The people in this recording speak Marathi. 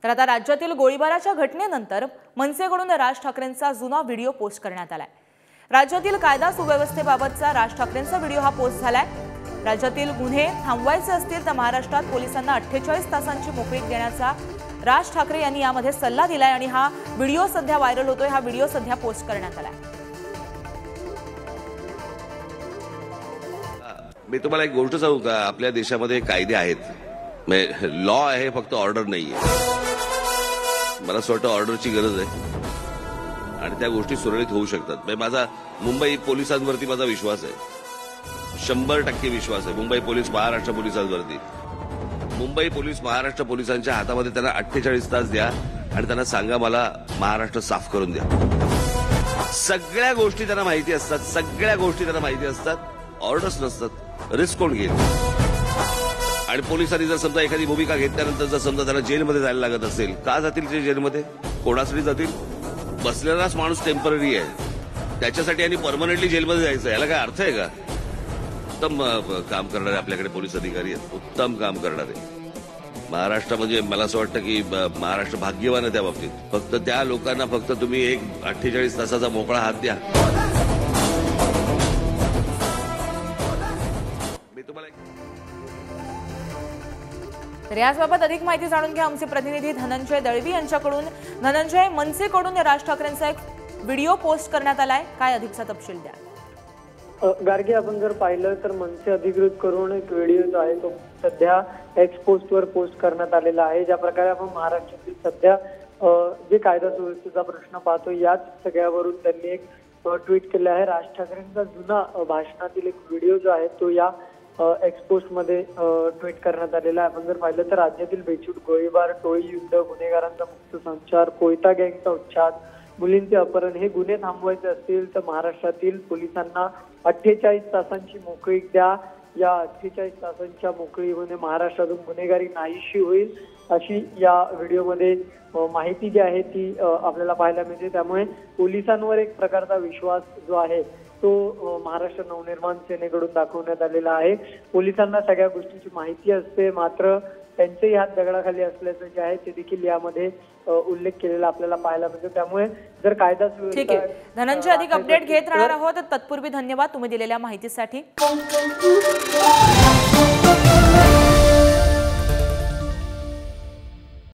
तर आता राज्यातील गोळीबाराच्या घटनेनंतर मनसेकडून राज ठाकरेंचा जुना व्हिडिओ पोस्ट करण्यात आलाय। राज्यातील कायदा सुव्यवस्थेबाबतचा राज ठाकरेंचा व्हिडिओ हा पोस्ट झालाय। राज्यातील गुन्हे थांबवायचे असतील तर महाराष्ट्रात पोलिसांना 48 तासांची मोकळीक देण्याचा राज ठाकरे यांनी यामध्ये सल्ला दिलाय आणि हा व्हिडिओ सध्या व्हायरल होतोय। हा व्हिडिओ सध्या पोस्ट करण्यात आलाय। मी तुम्हाला एक गोष्ट सांगू का, आपल्या देशामध्ये कायदे आहेत, लॉ आहे, फक्त ऑर्डर नाहीये। मला असं वाटतं ऑर्डरची गरज आहे आणि त्या गोष्टी सुरळीत होऊ शकतात। माझा मुंबई पोलिसांवरती माझा विश्वास आहे, 100% विश्वास आहे मुंबई पोलीस महाराष्ट्र पोलिसांवरती। मुंबई पोलीस महाराष्ट्र पोलिसांच्या हातामध्ये त्यांना 48 तास द्या आणि त्यांना सांगा मला महाराष्ट्र साफ करून द्या। सगळ्या गोष्टी त्यांना माहिती असतात, सगळ्या गोष्टी त्यांना माहिती असतात, ऑर्डर्स नसतात। रिस्क कोण घेईल? आणि पोलिसांनी जर समजा एखादी भूमिका घेतल्यानंतर जर समजा त्यांना जेलमध्ये जायला लागत असेल, का जातील ते जेलमध्ये? कोणासाठी जातील? बसलेलाच माणूस टेम्पररी आहे, त्याच्यासाठी यांनी परमनंटली जेलमध्ये जायचं, याला काय अर्थ आहे का? उत्तम काम करणारे आपल्याकडे पोलीस अधिकारी आहेत, उत्तम काम करणारे। महाराष्ट्र म्हणजे मला असं वाटतं की महाराष्ट्र भाग्यवान आहे त्या बाबतीत। फक्त त्या लोकांना फक्त तुम्ही एक 48 तासाचा मोकळा हात द्या। तर याबाबत अधिक माहिती जाणून घ्या आमचे प्रतिनिधी धनंजय दळवी यांच्याकडून। धनंजय, मनसेकडून राज ठाकरेंचा एक व्हिडिओ पोस्ट करण्यात आलाय, काय अधिकचा तपशील द्या? गार्गे, आपण जर पाहिलं तर मनसे अधिकृत करून एक व्हिडिओ जो आहे तो सध्या एक्स पोस्टवर पोस्ट करण्यात आलेला आहे। ज्या प्रकारे आपण महाराष्ट्रातील सध्या जे कायदा सुव्यवस्थेचा प्रश्न पाहतो, याच सगळ्यावरून त्यांनी एक ट्विट केलं आहे। राज ठाकरेंचा जुना भाषणातील एक व्हिडिओ जो आहे तो या एक्सपोस्ट मध्ये ट्विट करण्यात आलेला आहे। आपण जर पाहिलं तर राज्यातील बेछूट गोळीबार, टोळी युद्ध, गुन्हेगारांचा मुक्त संचार, कोयता गँगचा उच्छाद, मुलींचे अपहरण हे गुन्हे थांबवायचे असतील तर महाराष्ट्रातील पोलिसांना 48 तासांची मोकळीक द्या। या 48 तासांच्या मोकळीमध्ये महाराष्ट्रातून गुन्हेगारी नाहीशी होईल, अशी या व्हिडिओमध्ये माहिती जी आहे ती आपल्याला पाहायला मिळते। त्यामुळे पोलिसांवर एक प्रकारचा विश्वास जो आहे तो महाराष्ट्र नवनिर्माण सेनेकडून दाखवण्यात आलेला आहे। पोलिसांना सगळ्या गोष्टीची माहिती असते, मात्र त्यांचेही हात दगडाखाली असल्याचं जे आहे ते देखील यामध्ये उल्लेख केलेला आपल्याला पाहायला मिळतो। त्यामुळे जर कायदा ठीक आहे धनंजय, अधिक अपडेट घेत राहणार आहोत। तत्पूर्वी धन्यवाद तुम्ही दिलेल्या माहितीसाठी।